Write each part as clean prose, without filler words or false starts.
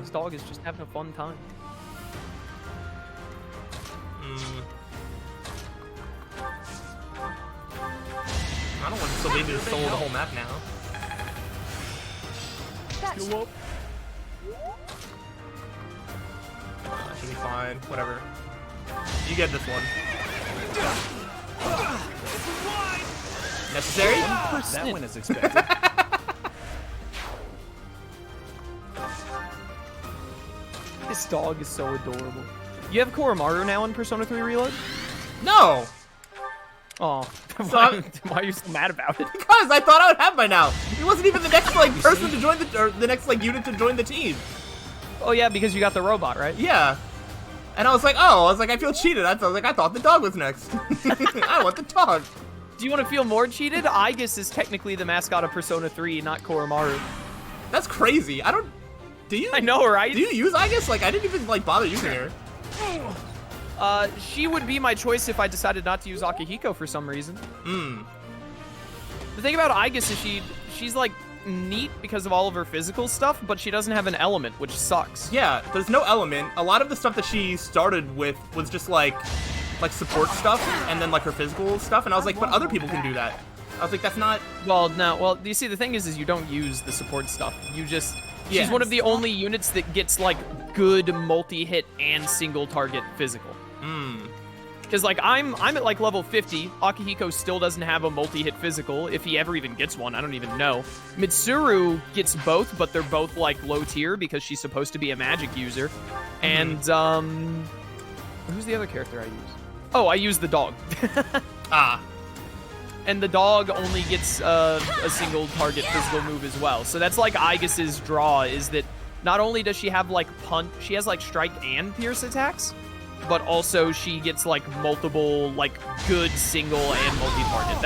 This dog is just having a fun time. I don't want Sylvania to solo the whole map now. Should be fine. Whatever. You get this one. Necessary? That went as expected. This dog is so adorable. You have Koromaru now in Persona 3 Reload? No! Oh, So why are you so mad about it? Because I thought I would have by now. He wasn't even the next like person to join the, or the next like unit to join the team. Oh yeah, because you got the robot, right? Yeah. And I was like, oh, I feel cheated. I was like, I thought the dog was next. I want the dog. Do you want to feel more cheated? Aigis is technically the mascot of Persona 3, not Koromaru. That's crazy. I don't. Do you? I know, right? Do you use Aigis? Like, I didn't even like bother using her. She would be my choice if I decided not to use Akihiko for some reason. The thing about Aigis is she's like neat because of all of her physical stuff, but she doesn't have an element, which sucks. Yeah, there's no element. A lot of the stuff that she started with was just like support stuff, and then like her physical stuff, and I was like, but other people can do that. I was like, that's not. Well, no. Well, you see, the thing is you don't use the support stuff. You just. Yeah. She's one of the only units that gets like good multi-hit and single target physical. Because like I'm at like level 50. Akihiko still doesn't have a multi-hit physical, if he ever even gets one. I don't even know. Mitsuru gets both, but they're both like low tier because she's supposed to be a magic user. And who's the other character I use? Oh, I use the dog. And the dog only gets a single target physical move as well. So that's like Aigis's draw, is that not only does she have like punch, she has like strike and pierce attacks, but also she gets like multiple like good single and multi-target.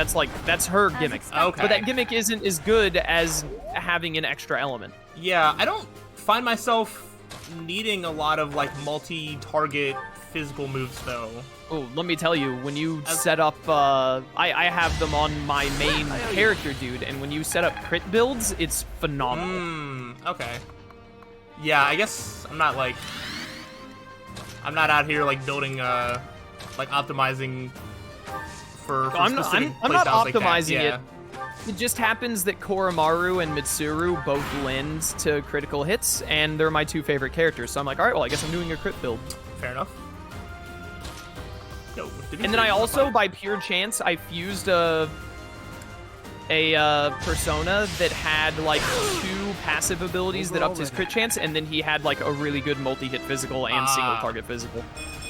That's her gimmick. Okay. But that gimmick isn't as good as having an extra element. Yeah, I don't find myself needing a lot of like multi-target physical moves though. Oh, let me tell you, when you set up, I have them on my main character, dude, and when you set up crit builds, it's phenomenal. Okay. Yeah, I guess I'm not out here like building, like optimizing for I'm not specific optimizing like that. it. It just happens that Koromaru and Mitsuru both lend to critical hits, and they're my two favorite characters. So I'm like, all right, well, I guess I'm doing a crit build. Fair enough. No, and then I also, by pure chance, I fused a persona that had like 2 passive abilities that upped his crit chance, and then he had like a really good multi-hit physical and single target physical.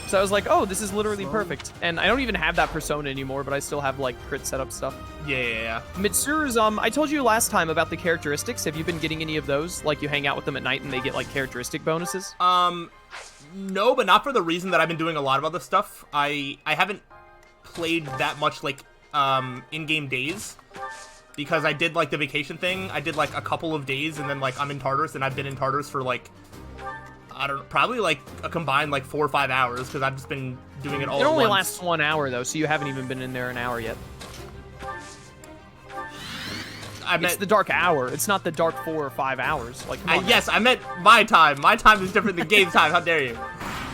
So I was like, oh, this is literally perfect. And I don't even have that persona anymore, but I still have like crit setup stuff. Yeah. Mitsuru's, I told you last time about the characteristics. Have you been getting any of those? Like you hang out with them at night and they get like characteristic bonuses? No, but not for the reason that I've been doing a lot of other stuff. I haven't played that much like in-game days because I did like the vacation thing. I did like a couple of days and then like I'm in Tartarus, and I've been in Tartarus for like I don't know, probably like a combined like 4 or 5 hours because I've just been doing it all at once. It only lasts 1 hour though, so you haven't even been in there an hour yet. It's the dark hour. It's not the dark 4 or 5 hours. Like, yes, I meant my time. My time is different than game time. How dare you?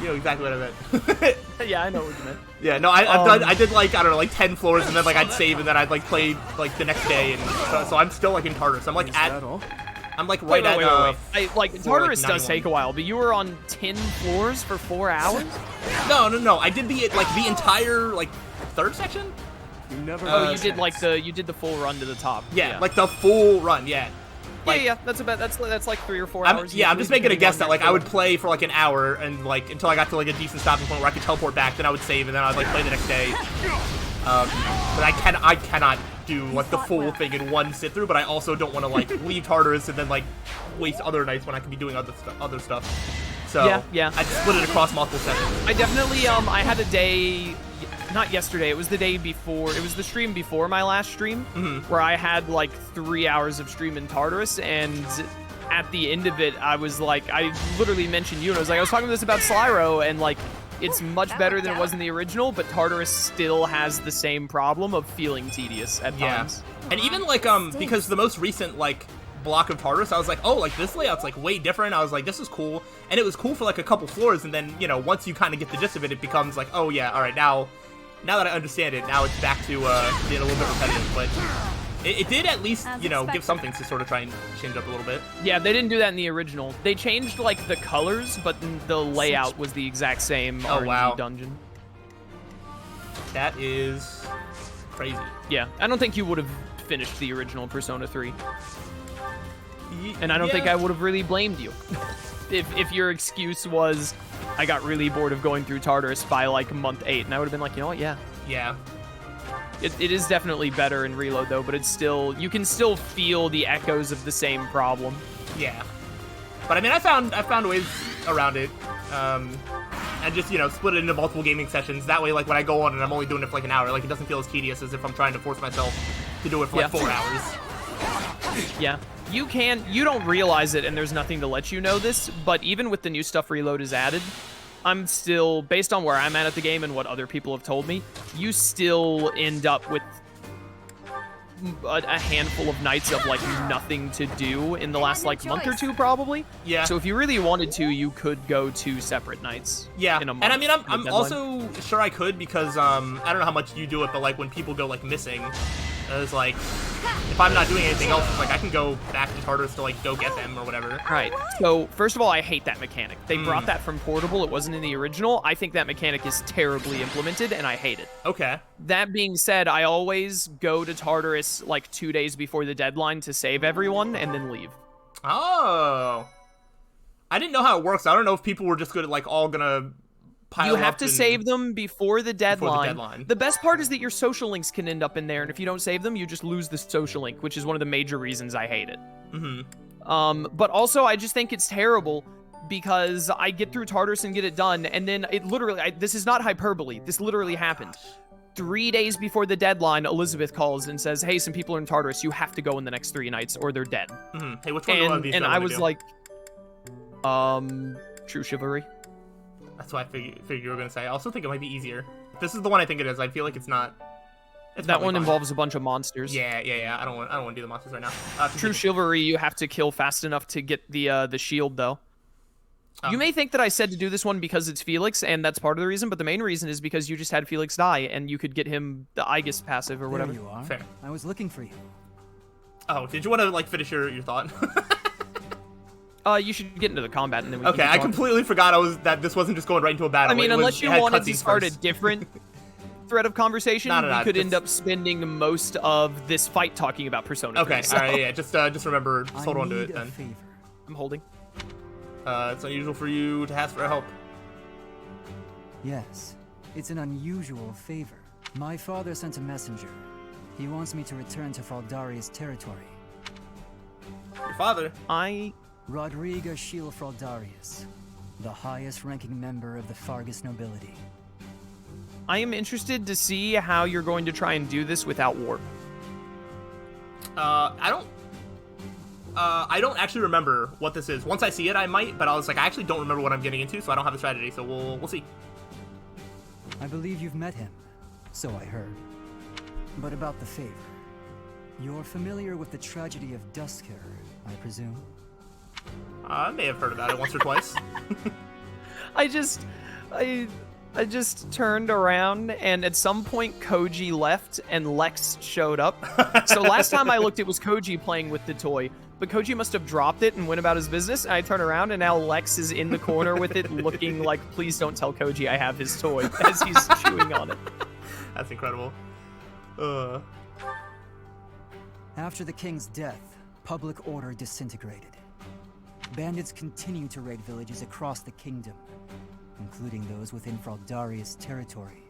You know exactly what I meant. Yeah, I know what you meant. Yeah, no, I did like, I don't know, like 10 floors, and then like I'd save, and then I'd like play like the next day, and so I'm still like in Tartarus. I'm like I'm like right at like Tartarus does take a while, but you were on 10 floors for 4 hours? No. I did the entire like 3rd section. You did the full run to the top. Yeah, like the full run. Yeah. Like, yeah, that's like 3 or 4 hours. I'm just making a guess that like I would play for like an hour and like until I got to like a decent stopping point where I could teleport back, then I would save, and then I'd like play the next day. But I cannot do like the full thing in one sit through. But I also don't want to like leave Tartarus and then like waste other nights when I could be doing other stuff. So yeah. I split it across multiple sessions. I definitely I had a day. Not yesterday, it was the day before, it was the stream before my last stream, where I had like 3 hours of stream in Tartarus, and at the end of it, I was like, I literally mentioned you, and I was like, I was talking this about Slyroh, and like, it's much better than it was in the original, but Tartarus still has the same problem of feeling tedious at times. And even like, because the most recent like block of Tartarus, I was like, oh, like this layout's like way different. I was like, this is cool, and it was cool for like a couple floors, and then once you kind of get the gist of it, it becomes like, oh yeah, all right, now that I understand it, now it's back to being a little bit repetitive, but it did at least give something to sort of try and change up a little bit. Yeah, they didn't do that in the original. They changed like the colors, but the layout was the exact same RNG dungeon. That is crazy. Yeah, I don't think you would have finished the original Persona 3. And I don't think I would have really blamed you. if your excuse was, I got really bored of going through Tartarus by like month 8, and I would have been like, you know what, yeah. Yeah. It is definitely better in Reload though, but it's still, you can still feel the echoes of the same problem. Yeah. But I mean, I found ways around it. And just, split it into multiple gaming sessions. That way, like, when I go on and I'm only doing it for, like, an hour, like, it doesn't feel as tedious as if I'm trying to force myself to do it for, like, 4 hours. Yeah. You don't realize it, and there's nothing to let you know this, but even with the new stuff Reload is added, I'm still, based on where I'm at the game and what other people have told me, you still end up with a handful of nights of like nothing to do in the last like month or two, probably. Yeah. So if you really wanted to, you could go 2 separate nights. Yeah. In a month, and I mean, I'm also sure I could because I don't know how much you do it, but like when people go like missing, it's like if I'm not doing anything else, it's like I can go back to Tartarus to like go get them or whatever. Right. So first of all, I hate that mechanic. They brought that from Portable. It wasn't in the original. I think that mechanic is terribly implemented, and I hate it. Okay. That being said, I always go to Tartarus like 2 days before the deadline to save everyone and then leave. Oh. I didn't know how it works. I don't know if people were just like all gonna pile up. You have to save them before the deadline. Before the deadline. The best part is that your social links can end up in there, and if you don't save them, you just lose the social link, which is one of the major reasons I hate it. But also, I just think it's terrible because I get through Tartarus and get it done, and then it literally, this is not hyperbole, this literally happened. 3 days before the deadline, Elizabeth calls and says, hey, some people are in Tartarus, you have to go in the next 3 nights or they're dead. Hey, which one do you want to be? And I was like, True Chivalry. That's what I figured you were going to say. I also think it might be easier. This is the one I think it is. I feel like it's not. That one involves a bunch of monsters. Yeah. I don't want to do the monsters right now. True Chivalry, you have to kill fast enough to get the shield, though. You may think that I said to do this one because it's Felix, and that's part of the reason, but the main reason is because you just had Felix die, and you could get him the Aegis passive or whatever. There you are. Fair. I was looking for you. Oh, did you want to like finish your thought? You should get into the combat, and then we Okay, can I completely forgot that this wasn't just going right into a battle. I mean, unless you wanted to start a first. different thread of conversation, No, we could end up spending most of this fight talking about Persona 3. Okay, So. all right, yeah. Just remember, just hold on to it I need a then. favor. I'm holding. It's unusual for you to ask for help. Yes, it's an unusual favor. My father sent a messenger. He wants me to return to Fraldaria's territory. Your father? Rodriga Shiel Fraldarius, the highest-ranking member of the Fargus nobility. I am interested to see how you're going to try and do this without warp. I don't actually remember what this is. Once I see it, I might, but I was like, I actually don't remember what I'm getting into, so I don't have a strategy, so we'll see. I believe you've met him, so I heard. But about the favor. You're familiar with the tragedy of Dusker, I presume? I may have heard about it once or twice. I just turned around, and at some point Koji left and Lex showed up. So last time I looked, it was Koji playing with the toy, but Koji must have dropped it and went about his business. And I turn around, and now Lex is in the corner with it, looking like, please don't tell Koji I have his toy, as he's chewing on it. That's incredible. After the king's death, public order disintegrated. Bandits continue to raid villages across the kingdom, including those within Fraldaria's territory.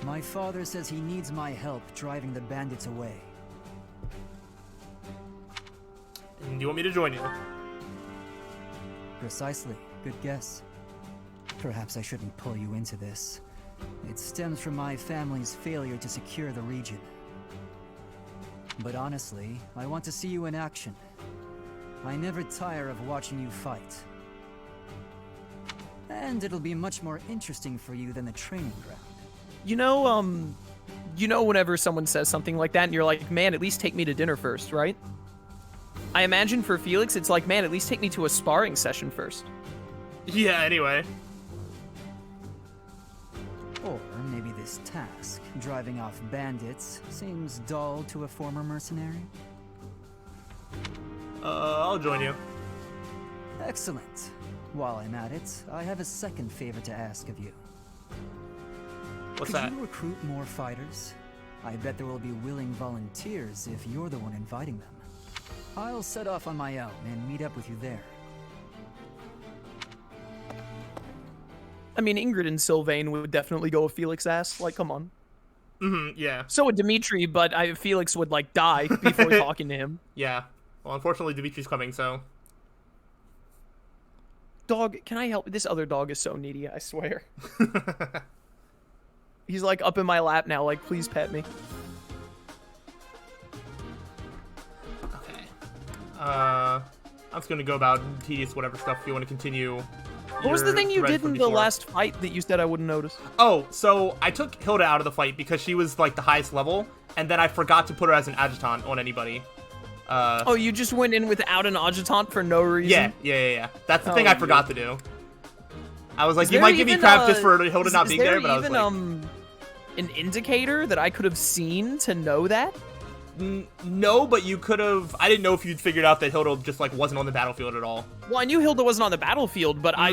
My father says he needs my help driving the bandits away. And do you want me to join you? Precisely. Good guess. Perhaps I shouldn't pull you into this. It stems from my family's failure to secure the region. But honestly, I want to see you in action. I never tire of watching you fight. And it'll be much more interesting for you than the training ground. You know whenever someone says something like that, and you're like, man, at least take me to dinner first, right? I imagine for Felix, it's like, man, at least take me to a sparring session first. Yeah, anyway. Or maybe this task, driving off bandits, seems dull to a former mercenary? I'll join you. Excellent. While I'm at it, I have a second favor to ask of you. What's Could that? you recruit more fighters? I bet there will be willing volunteers if you're the one inviting them. I'll set off on my own and meet up with you there. I mean, Ingrid and Sylvain would definitely go with Felix' ass. Like, come on. Yeah. So would Dimitri, but Felix would, like, die before talking to him. Yeah. Well, unfortunately, Dimitri's coming, so... Dog, can I help? This other dog is so needy, I swear. He's, like, up in my lap now, like, please pet me. Okay. I'm just gonna go about tedious whatever stuff if you want to continue. What was the thing you thread did from in the before. last fight that you said I wouldn't notice? Oh, so I took Hilda out of the fight because she was, like, the highest level, and then I forgot to put her as an adjutant on anybody. Oh, you just went in without an adjutant for no reason? Yeah. That's the Oh, thing I yeah. forgot to do. I was like, Is you there might give me even, crap just for Hilda not is being there, but I was even, like... an indicator that I could have seen to know that? No, but you could have... I didn't know if you'd figured out that Hilda just, like, wasn't on the battlefield at all. Well, I knew Hilda wasn't on the battlefield, but I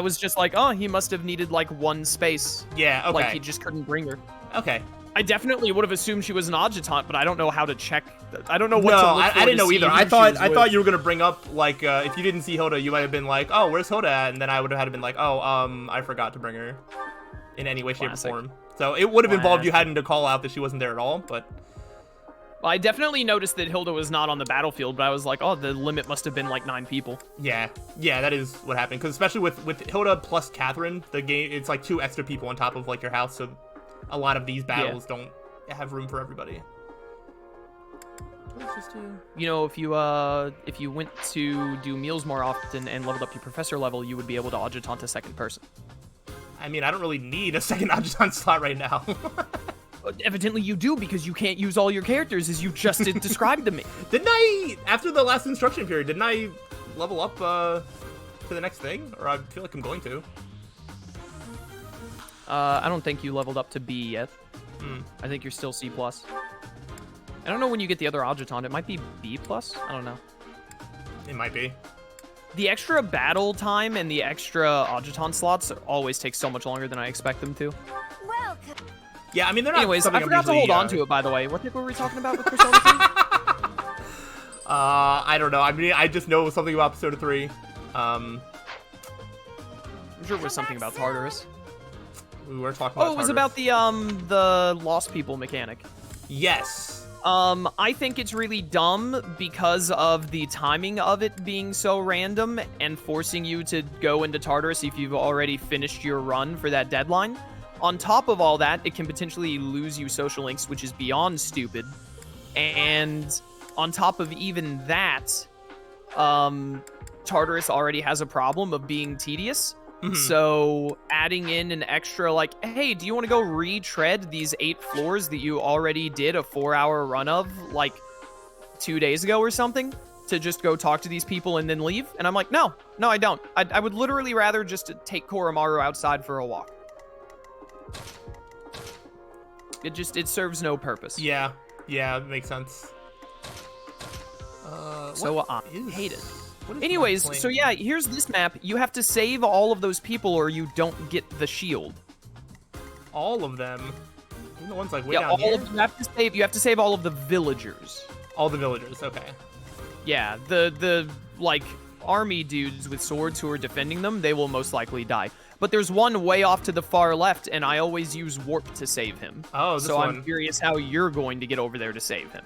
was just like, oh, he must have needed, like, one space. Yeah, okay. Like, he just couldn't bring her. Okay. I definitely would have assumed she was an adjutant, but I don't know how to check. I don't know what No, to look for I didn't to know see either. who I she thought was I with. thought you were gonna bring up, like, if you didn't see Hilda, you might have been like, oh, where's Hilda at? And then I would have had to been like, oh, I forgot to bring her in any way, shape, or Classic. form. So it would have involved you Classic. having to call out that she wasn't there at all, but... Well, I definitely noticed that Hilda was not on the battlefield, but I was like, oh, the limit must have been like 9 people. Yeah, that is what happened. Because especially with Hilda plus Catherine, the game, it's like 2 extra people on top of, like, your house, so a lot of these battles don't have room for everybody. Let's just do... You know, if you went to do meals more often and leveled up your professor level, you would be able to adjutant a second person. I mean, I don't really need a second adjutant slot right now. Evidently you do, because you can't use all your characters as you just described to me. Didn't I, after the last instruction period, didn't I level up to the next thing? Or I feel like I'm going to. I don't think you leveled up to B yet. I think you're still C+. I don't know when you get the other adjutant. It might be B+. I don't know. It might be. The extra battle time and the extra adjutant slots always take so much longer than I expect them to. Welcome. Yeah, I mean, they're not Anyways, something I I'm forgot to usually, hold on to it, by the way. What pick were we talking about with Persona 3? I don't know. I mean, I just know something about Persona 3. I'm sure it was something about Tartarus. We were talking about Oh, it was Tartarus. about the lost people mechanic. Yes. I think it's really dumb because of the timing of it being so random and forcing you to go into Tartarus if you've already finished your run for that deadline. On top of all that, it can potentially lose you social links, which is beyond stupid. And on top of even that, Tartarus already has a problem of being tedious. So adding in an extra, like, hey, do you want to go retread these 8 floors that you already did a 4-hour run of, like, 2 days ago or something, to just go talk to these people and then leave? And I'm like, no, I don't. I would literally rather just take Koromaru outside for a walk. It serves no purpose. Yeah, it makes sense. So what I is- hate it. what is Anyways, that so playing? yeah, here's this map. You have to save all of those people or you don't get the shield. All of them. Even the ones like way Yeah, down all here. of you have to save all of the villagers. All the villagers. Okay. Yeah, the like army dudes with swords who are defending them, they will most likely die. But there's one way off to the far left, and I always use warp to save him. Oh, this so one. I'm curious how you're going to get over there to save him.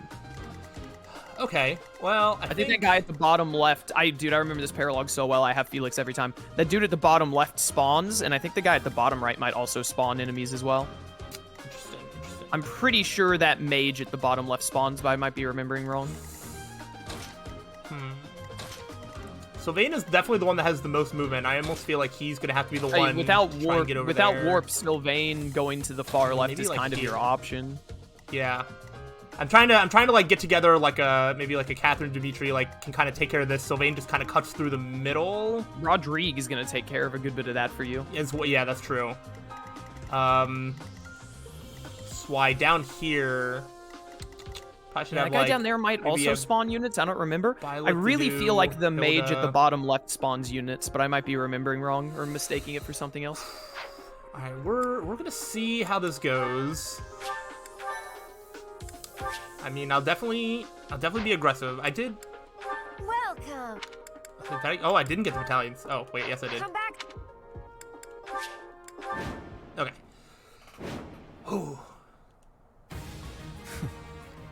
Okay. Well, I think that guy at the bottom left, I remember this paralogue so well. I have Felix every time. That dude at the bottom left spawns, and I think the guy at the bottom right might also spawn enemies as well. Interesting. I'm pretty sure that mage at the bottom left spawns, but I might be remembering wrong. Sylvain is definitely the one that has the most movement. I almost feel like he's gonna have to be the one Without to try warp, and get over there. Sylvain going to the far left Maybe, is like, kind of here. your option. Yeah. I'm trying to like get together like maybe like a Catherine Dimitri like can kind of take care of this. Sylvain just kind of cuts through the middle. Rodrigue is gonna take care of a good bit of that for you. Yeah, that's true. Why down here? Probably should Yeah, have, that guy like, down there might maybe also a spawn units. I don't remember. Violet I really to feel like the do, mage at the Hilda. bottom left spawns units, but I might be remembering wrong or mistaking it for something else. All right, we're gonna see how this goes. I mean, I'll definitely be aggressive. I did. Welcome. Oh, I didn't get the battalions. Oh, wait, yes, I did. Come back. Okay. Ooh.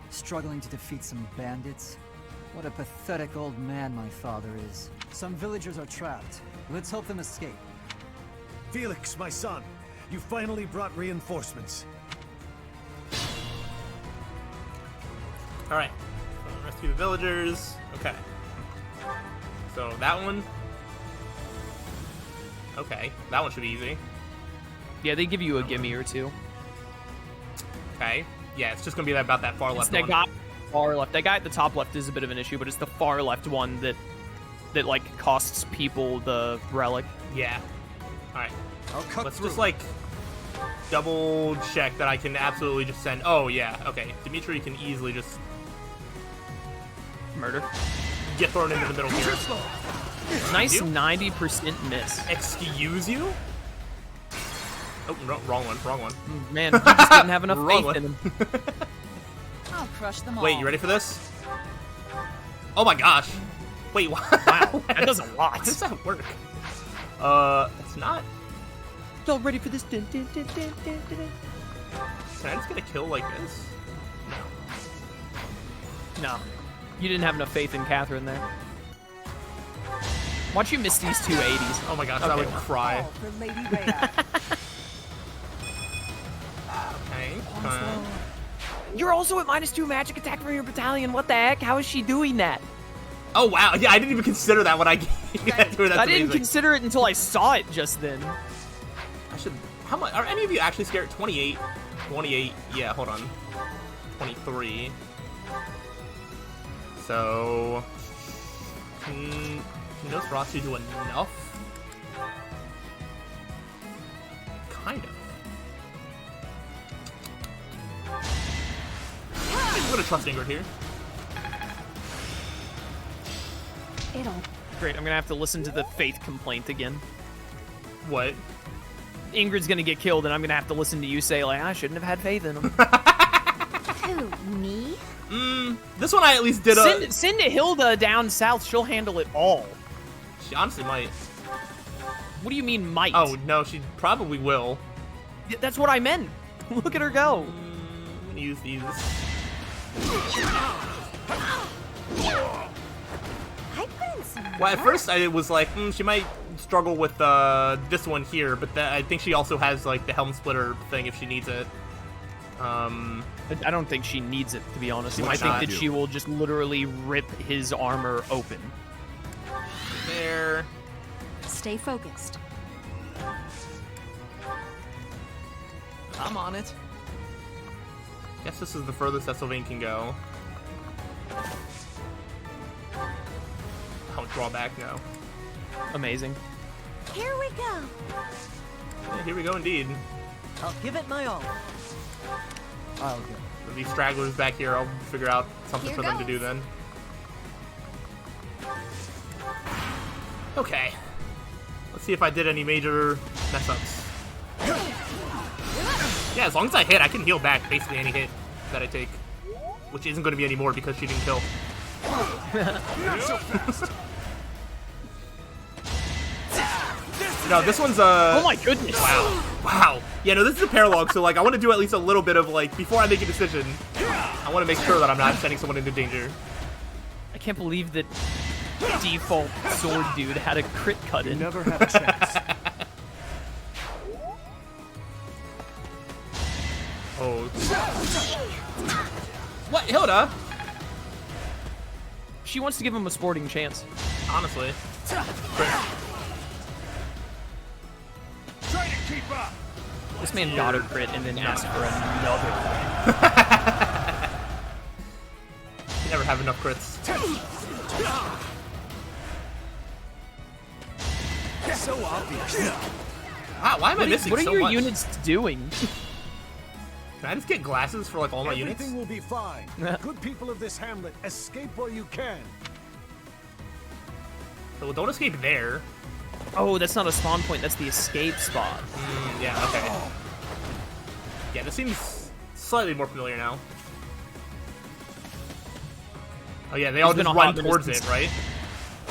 Struggling to defeat some bandits? What a pathetic old man my father is. Some villagers are trapped. Let's help them escape. Felix, my son, you finally brought reinforcements. All right. Rescue the villagers. Okay. So that one. Okay, that one should be easy. Yeah, they give you a gimme or two. Okay. Yeah, it's just gonna be about that far It's left that one. guy far left. That guy at the top left is a bit of an issue, but it's the far left one that like costs people the relic. Yeah. All right. I'll cut Let's through. just like double check that I can absolutely just send. Oh yeah. Okay. Dimitri can easily just Murder. get thrown into the middle here. Nice You? 90% miss. Excuse you? Oh, no, wrong one. Man, you just didn't have enough Wrong faith one. in him. I'll crush them all. Wait, you ready for this? Oh my gosh. Wait, wow. That does a lot. How does that work? It's not. Y'all ready for this? Dun, dun, dun, dun, dun, dun, dun. Can I just get a kill like this? No. You didn't have enough faith in Catherine there. Watch you miss these two 80s. Oh my gosh, I would cry. All for Lady Rhea. Okay. You're also at -2 magic attack from your battalion. What the heck? How is she doing that? Oh wow, yeah, I didn't even consider that when I gave that to her. That's I didn't amazing. consider it until I saw it just then. I should. How much? Are any of you actually scared? 28. 28. Yeah, hold on. 23. So. Can Nosferatu do enough? Kind of. I'm gonna trust Ingrid here. It'll. Great, I'm gonna have to listen to the faith complaint again. What? Ingrid's gonna get killed, and I'm gonna have to listen to you say, like, I shouldn't have had faith in him. Who, me? This one I at least did a. Send Hilda down south, she'll handle it all. She honestly might. What do you mean, might? Oh no, she probably will. That's what I meant. Look at her go. I'm gonna use these. I put in some Well, at work. first I was like, she might struggle with this one here, but I think she also has like the helm splitter thing if she needs it. I don't think she needs it, to be honest. She I might think not. that she will just literally rip his armor open. There. Stay focused. I'm on it. Guess this is the furthest that Sylvain can go. Oh, draw back now. Amazing. Here we go. Yeah, here we go indeed. I'll give it my all. I'll go. With these stragglers back here, I'll figure out something Here for them to goes. do then. Okay. Let's see if I did any major mess ups. Yeah, as long as I hit, I can heal back basically any hit that I take. Which isn't going to be any more because she didn't kill. No, this one's Oh my goodness. Wow. Wow. Yeah, no, this is a paralogue, so like I want to do at least a little bit of like before I make a decision. I want to make sure that I'm not sending someone into danger. I can't believe that default sword dude had a crit cut in. Never have a chance. Oh. What, Hilda? She wants to give him a sporting chance. Honestly. Try to keep up. This man got a crit and then asked for another crit. never have enough crits. So obvious. Wow, why am I missing so much? What are your units doing? Can I just get glasses for like all my units? Everything will be fine. Good people of this hamlet, escape while you can. So don't escape there. Oh, that's not a spawn point. That's the escape spot. Yeah, okay. Yeah, this seems slightly more familiar now. Oh yeah, they all There's just been a run hot towards distance. it, right?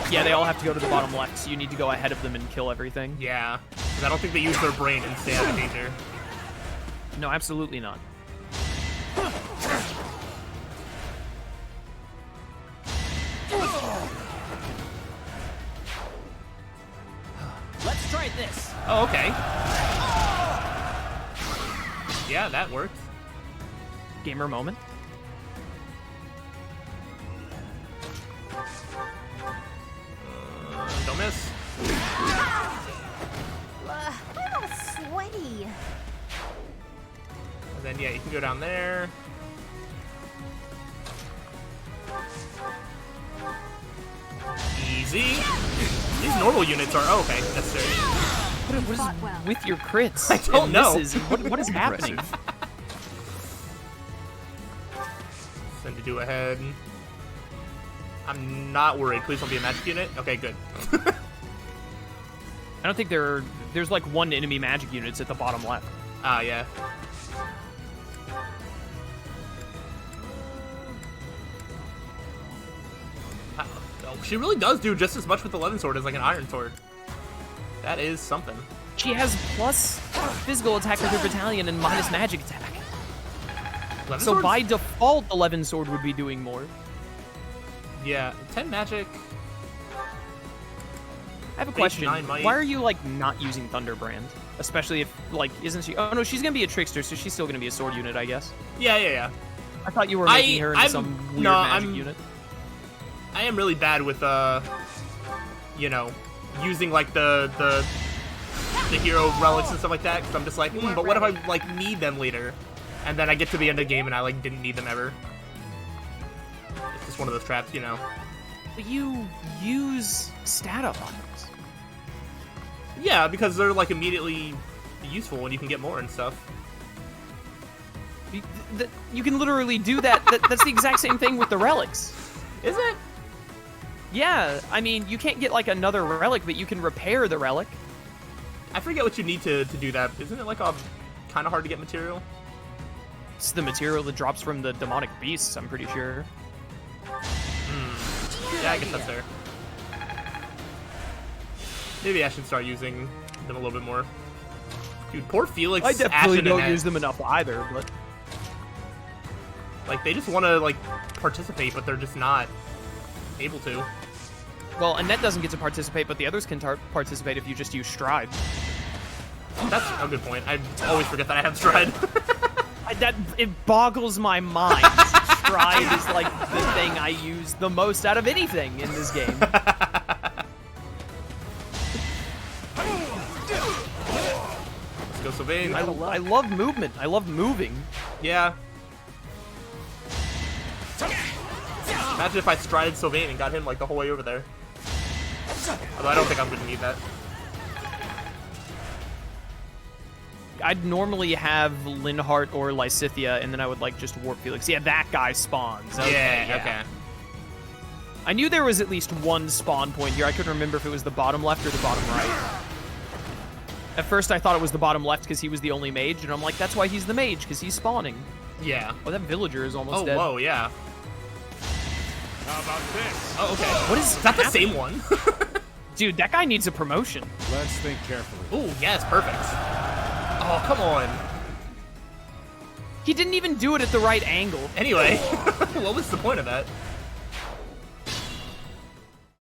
Yeah, they all have to go to the bottom left, so you need to go ahead of them and kill everything. Yeah, 'cause I don't think they use their brain and stay out of danger. No, absolutely not. Let's try this. Oh, okay. Yeah, that worked. Gamer moment. Don't miss. I'm all sweaty. And then, yeah, you can go down there. Easy. These normal units are... Oh, okay, necessary. What is with your crits? I don't and know. misses? What is happening? Send to do ahead. I'm not worried. Please don't be a magic unit. Okay, good. I don't think there's like one enemy magic units at the bottom left. Ah, yeah. Oh, she really does do just as much with the Levin Sword as like an Iron Sword. That is something. She has plus physical attack with her battalion and minus magic attack. Levin So Sword's- by default, the Levin Sword would be doing more. Yeah, 10 magic. I have a question. 9 might. Why are you like not using Thunderbrand? Especially if like isn't she? Oh no, she's gonna be a trickster, so she's still gonna be a sword unit, I guess. Yeah. I thought you were making her into some weird magic unit. I am really bad with you know, using like the hero relics and stuff like that. Cause I'm just like, but what if I like need them later? And then I get to the end of the game and I like didn't need them ever. It's just one of those traps, you know. But you use stat up on those. Yeah, because they're like immediately useful and you can get more and stuff. You can literally do that. That's the exact same thing with the relics. Is it? Yeah, I mean, you can't get like another relic, but you can repair the relic. I forget what you need to do that. Isn't it like a kind of hard to get material? It's the material that drops from the demonic beasts, I'm pretty sure. Yeah, I guess that's fair. Maybe I should start using them a little bit more. Dude, poor Felix. I definitely Ashen, don't and use them enough either, but... Like, they just want to, like, participate, but they're just not able to. Well, Annette doesn't get to participate, but the others can participate if you just use Stride. That's a good point. I always forget that I have Stride. It boggles my mind. Stride is like the thing I use the most out of anything in this game. Let's go, Sylvain. I love movement. I love moving. Yeah. Imagine if I strided Sylvain and got him, like, the whole way over there. Although I don't think I'm going to need that. I'd normally have Linhardt or Lysithea, and then I would like just warp Felix. Yeah, that guy spawns. Okay, Yeah, okay. I knew there was at least one spawn point here. I couldn't remember if it was the bottom left or the bottom right. At first, I thought it was the bottom left because he was the only mage, and I'm like, that's why he's the mage, because he's spawning. Yeah. Oh, that villager is almost Oh, dead. whoa, yeah. How about this? Oh, okay. What is that the happening? same one? Dude, that guy needs a promotion. Let's think carefully. Ooh, yes, perfect. Oh, come on. He didn't even do it at the right angle. Anyway, what was the point of that?